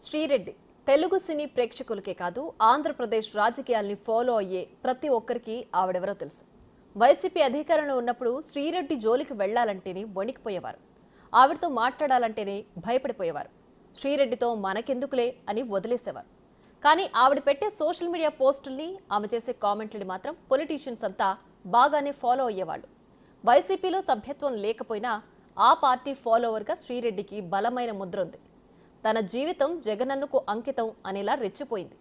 శ్రీరెడ్డి తెలుగు సినీ ప్రేక్షకులకే కాదు ఆంధ్రప్రదేశ్ రాజకీయాల్ని ఫాలో అయ్యే ప్రతి ఒక్కరికి ఆవిడెవరో తెలుసు. వైసీపీ అధికారంలో ఉన్నప్పుడు శ్రీరెడ్డి జోలికి వెళ్లాలంటేనే వణికిపోయేవారు. ఆవిడతో మాట్లాడాలంటేనే భయపడిపోయేవారు. శ్రీరెడ్డితో మనకెందుకులే అని వదిలేసేవారు. కానీ ఆవిడ పెట్టే సోషల్ మీడియా పోస్టుల్ని, ఆమె చేసే కామెంట్లని మాత్రం పొలిటీషియన్స్ అంతా బాగానే ఫాలో అయ్యేవాళ్ళు. వైసీపీలో సభ్యత్వం లేకపోయినా ఆ పార్టీ ఫాలోవర్గా శ్రీరెడ్డికి బలమైన ముద్ర ఉంది. తన జీవితం జగనన్నకు అంకితం అనేలా రెచ్చిపోయింది.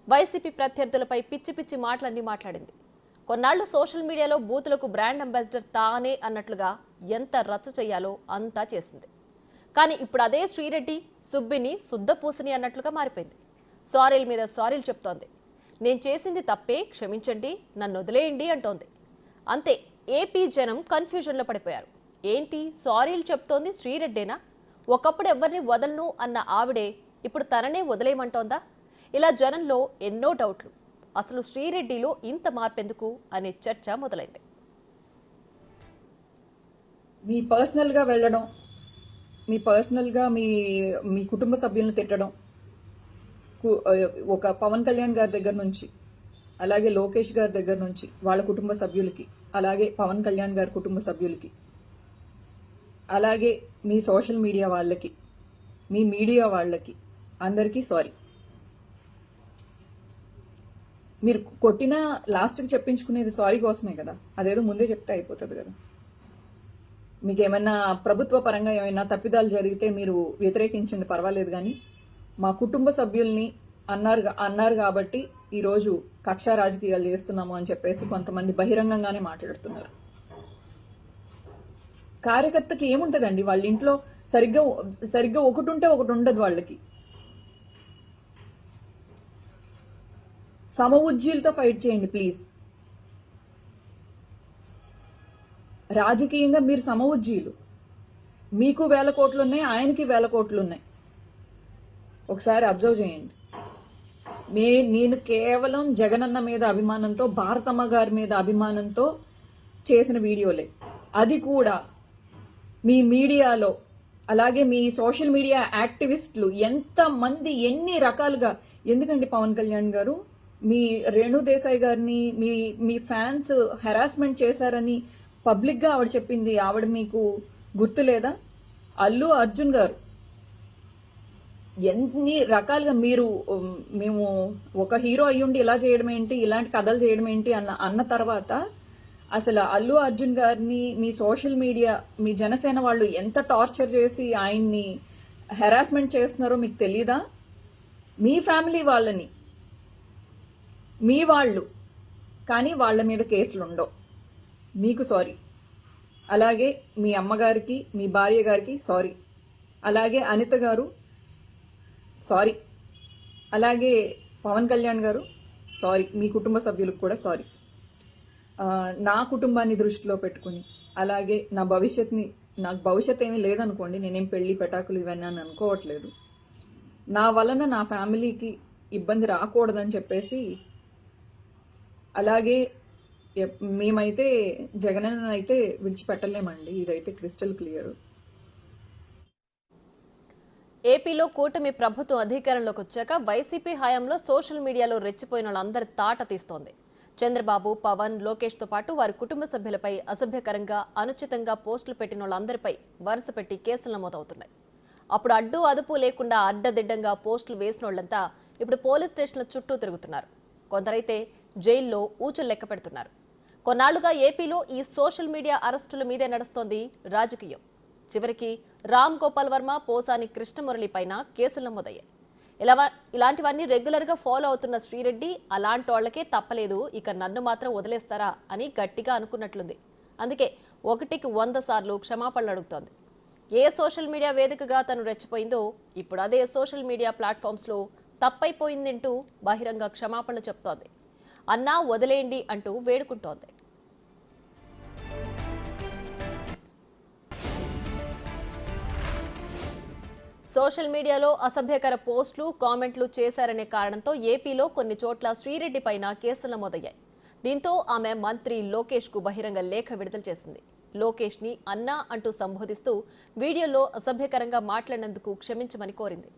వైసీపీ ప్రత్యర్థులపై పిచ్చి పిచ్చి మాటలన్నీ మాట్లాడింది. కొన్నాళ్లు సోషల్ మీడియాలో బూతులకు బ్రాండ్ అంబాసిడర్ తానే అన్నట్లుగా ఎంత రచ్చ చేయాలో అంతా చేసింది. కానీ ఇప్పుడు అదే శ్రీరెడ్డి సుబ్బిని శుద్ధపూసని అన్నట్లుగా మారిపోయింది. సారీల మీద సారీలు చెప్తోంది. నేను చేసింది తప్పే, క్షమించండి, నన్ను వదిలేయండి అంటోంది. అంతే, ఏపీ జనం కన్ఫ్యూజన్లో పడిపోయారు. ఏంటి సారీలు చెప్తోంది శ్రీరెడ్డేనా? ఒకప్పుడు ఎవరిని వదలను అన్న ఆవిడే ఇప్పుడు తననే వదిలేయమంటోందా? ఇలా జనంలో ఎన్నో డౌట్లు. అసలు శ్రీరెడ్డిలో ఇంత మార్పెందుకు అనే చర్చ మొదలైంది. మీ పర్సనల్గా వెళ్ళడం, మీ పర్సనల్గా మీ మీ కుటుంబ సభ్యులను తిట్టడం, ఒక పవన్ కళ్యాణ్ గారి దగ్గర నుంచి, అలాగే లోకేష్ గారి దగ్గర నుంచి వాళ్ళ కుటుంబ సభ్యులకి, అలాగే పవన్ కళ్యాణ్ గారి కుటుంబ సభ్యులకి, అలాగే మీ సోషల్ మీడియా వాళ్ళకి, మీ మీడియా వాళ్ళకి అందరికీ సారీ. మీరు కొట్టిన లాస్ట్కి చెప్పించుకునేది సారీ కోసమే కదా, అదేదో ముందే చెప్తే అయిపోతుంది కదా. మీకు ఏమైనా ప్రభుత్వ పరంగా ఏమైనా తప్పిదాలు జరిగితే మీరు వ్యతిరేకించండి, పర్వాలేదు. కానీ మా కుటుంబ సభ్యుల్ని అన్నారు కాబట్టి ఈరోజు కక్షా రాజకీయాలు చేస్తున్నాము అని చెప్పేసి కొంతమంది బహిరంగంగానే మాట్లాడుతున్నారు. కార్యకర్తకి ఏముంటుందండి, వాళ్ళ ఇంట్లో సరిగ్గా ఒకటి ఉంటే ఒకటి ఉండదు. వాళ్ళకి సమఉజ్జీలతో ఫైట్ చేయండి ప్లీజ్. రాజకీయంగా మీరు సమఉజ్జీలు. మీకు 1000 కోట్లు ఉన్నాయి, ఆయనకి 1000 కోట్లు ఉన్నాయి. ఒకసారి అబ్జర్వ్ చేయండి. నేను కేవలం జగనన్న మీద అభిమానంతో, భారతమ్మ గారి మీద అభిమానంతో చేసిన వీడియోలే. అది కూడా మీ మీడియాలో, అలాగే మీ సోషల్ మీడియా యాక్టివిస్టులు ఎంతమంది ఎన్ని రకాలుగా, ఎందుకండి పవన్ కళ్యాణ్ గారు మీ రేణు దేశాయ్ గారిని మీ ఫ్యాన్స్ హెరాస్మెంట్ చేశారని పబ్లిక్గా ఆవిడ చెప్పింది. ఆవిడ మీకు గుర్తులేదా? అల్లు అర్జున్ గారు ఎన్ని రకాలుగా మేము ఒక హీరో అయ్యుండి ఇలా చేయడం ఏంటి, ఇలాంటి కథలు చేయడం ఏంటి అన్న తర్వాత అసలు అల్లు అర్జున్ గారిని మీ సోషల్ మీడియా, మీ జనసేన వాళ్ళు ఎంత టార్చర్ చేసి ఆయన్ని హెరాస్మెంట్ చేస్తున్నారో మీకు తెలీదా? మీ ఫ్యామిలీ వాళ్ళని, మీ వాళ్ళు, కానీ వాళ్ళ మీద కేసులు ఉండవు. మీకు సారీ. అలాగే మీ అమ్మగారికి, మీ భార్య గారికి సారీ. అలాగే అనిత గారు సారీ. అలాగే పవన్ కళ్యాణ్ గారు సారీ. మీ కుటుంబ సభ్యులకు కూడా సారీ. నా కుటుంబాన్ని దృష్టిలో పెట్టుకుని, అలాగే నాకు భవిష్యత్ ఏమీ లేదనుకోండి, నేనేం పెళ్లి పెటాకులు ఇవన్నీ అని అనుకోవట్లేదు. నా వలన నా ఫ్యామిలీకి ఇబ్బంది రాకూడదని చెప్పేసి, అలాగే మేమైతే జగనన్న అయితే విడిచిపెట్టలేమండి, ఇదైతే క్రిస్టల్ క్లియర్. ఏపీలో కూటమి ప్రభుత్వం అధికారంలోకి వచ్చాక వైసీపీ హయాంలో సోషల్ మీడియాలో రెచ్చిపోయిన వాళ్ళందరి తాట తీస్తోంది. చంద్రబాబు, పవన్, లోకేష్తో పాటు వారి కుటుంబ సభ్యులపై అసభ్యకరంగా, అనుచితంగా పోస్టులు పెట్టిన వాళ్ళందరిపై వరుస పెట్టి కేసులు నమోదవుతున్నాయి. అప్పుడు అడ్డు అదుపు లేకుండా అడ్డదిడ్డంగా పోస్టులు వేసిన వాళ్ళంతా ఇప్పుడు పోలీస్ స్టేషన్ల చుట్టూ తిరుగుతున్నారు. కొందరైతే జైల్లో ఊచులు లెక్క పెడుతున్నారు. కొన్నాళ్లుగా ఏపీలో ఈ సోషల్ మీడియా అరెస్టుల మీదే నడుస్తోంది రాజకీయం. చివరికి రామ్ గోపాల్ వర్మ, పోసాని కృష్ణమురళి పైన కేసులు నమోదయ్యాయి. ఇలాంటివన్నీ రెగ్యులర్గా ఫాలో అవుతున్న శ్రీరెడ్డి అలాంటి వాళ్లకే తప్పలేదు, ఇక నన్ను మాత్రం వదిలేస్తారా అని గట్టిగా అనుకున్నట్లుంది. అందుకే 1కి 100 సార్లు క్షమాపణలు అడుగుతోంది. ఏ సోషల్ మీడియా వేదికగా తను రెచ్చిపోయిందో ఇప్పుడు అదే సోషల్ మీడియా ప్లాట్ఫామ్స్లో తప్పైపోయిందంటూ బహిరంగ క్షమాపణలు చెప్తోంది. అన్నా వదిలేయండి అంటూ వేడుకుంటోంది. సోషల్ మీడియాలో అసభ్యకర పోస్టులు, కామెంట్లు చేశారనే కారణంతో ఏపీలో కొన్ని చోట్ల శ్రీరెడ్డి పైన కేసులు నమోదయ్యాయి. దీంతో ఆమె మంత్రి లోకేష్ కు బహిరంగ లేఖ విడుదల చేసింది. లోకేష్ ని అన్నా అంటూ సంబోధిస్తూ వీడియోలో అసభ్యకరంగా మాట్లాడినందుకు క్షమించమని కోరింది.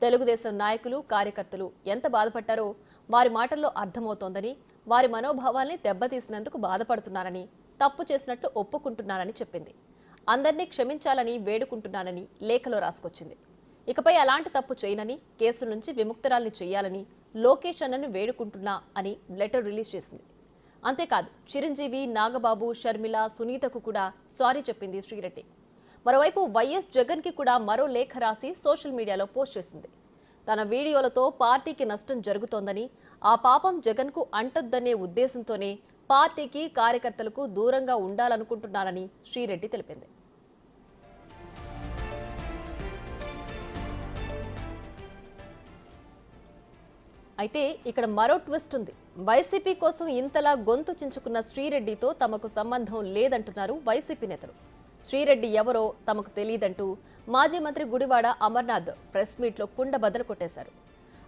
తెలుగుదేశం నాయకులు కార్యకర్తలు ఎంత బాధపడ్డారో వారి మాటల్లో అర్థమవుతోందని, వారి మనోభావాల్ని దెబ్బతీసినందుకు బాధపడుతున్నారని, తప్పు చేసినట్లు ఒప్పుకుంటున్నారని చెప్పింది. అందరినీ క్షమించాలని వేడుకుంటున్నానని లేఖలో రాసుకొచ్చింది. ఇకపై అలాంటి తప్పు చేయనని, కేసుల నుంచి విముక్తురాల్ని చేయాలని లోకేష్ అన్నను వేడుకుంటున్నా అని లెటర్ రిలీజ్ చేసింది. అంతేకాదు చిరంజీవి, నాగబాబు, షర్మిల, సునీతకు కూడా సారీ చెప్పింది శ్రీరెడ్డి. మరోవైపు వైఎస్ జగన్కి కూడా మరో లేఖ రాసి సోషల్ మీడియాలో పోస్ట్ చేసింది. తన వీడియోలతో పార్టీకి నష్టం జరుగుతోందని, ఆ పాపం జగన్కు అంటొద్దనే ఉద్దేశంతోనే పార్టీకి కార్యకర్తలకు దూరంగా ఉండాలనుకుంటున్నారని శ్రీరెడ్డి తెలిపింది. అయితే ఇక్కడ మరో ట్విస్ట్ ఉంది. వైసీపీ కోసం ఇంతలా గొంతు చించుకున్న శ్రీరెడ్డితో తమకు సంబంధం లేదంటున్నారు వైసీపీ నేతలు. శ్రీరెడ్డి ఎవరో తమకు తెలియదంటూ మాజీ మంత్రి గుడివాడ అమర్నాథ్ ప్రెస్ మీట్లో కుండ బద్దలు కొట్టేశారు.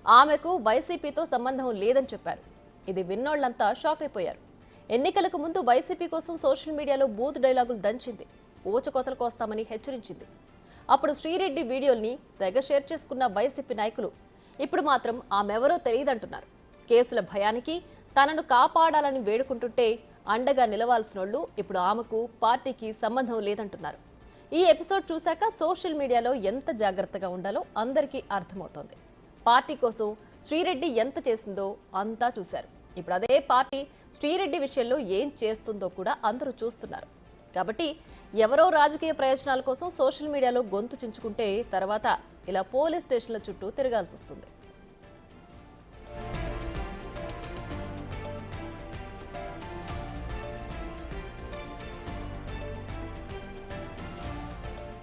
ఆమెకు వైసీపీతో సంబంధం లేదని చెప్పారు. ఇది విన్నోళ్లంతా షాక్ అయిపోయారు. ఎన్నికలకు ముందు వైసీపీ కోసం సోషల్ మీడియాలో బూత్ డైలాగులు దంచింది. ఊచకోతలకు వస్తామని హెచ్చరించింది. అప్పుడు శ్రీరెడ్డి వీడియోల్ని తెగ షేర్ చేసుకున్న వైసీపీ నాయకులు ఇప్పుడు మాత్రం ఆమెవరో తెలియదంటున్నారు. కేసుల భయానికి తనను కాపాడాలని వేడుకుంటుంటే అండగా నిలవాల్సినోళ్లు ఇప్పుడు ఆమెకు పార్టీకి సంబంధం లేదంటున్నారు. ఈ ఎపిసోడ్ చూశాక సోషల్ మీడియాలో ఎంత జాగ్రత్తగా ఉండాలో అందరికీ అర్థమవుతోంది. పార్టీ కోసం శ్రీరెడ్డి ఎంత చేసిందో అంతా చూశారు. ఇప్పుడు అదే పార్టీ శ్రీరెడ్డి విషయంలో ఏం చేస్తుందో కూడా అందరూ చూస్తున్నారు. కాబట్టి ఎవరో రాజకీయ ప్రయోజనాల కోసం సోషల్ మీడియాలో గొంతు చించుకుంటే తర్వాత ఇలా పోలీస్ స్టేషన్ల చుట్టూ తిరగాల్సి వస్తుంది.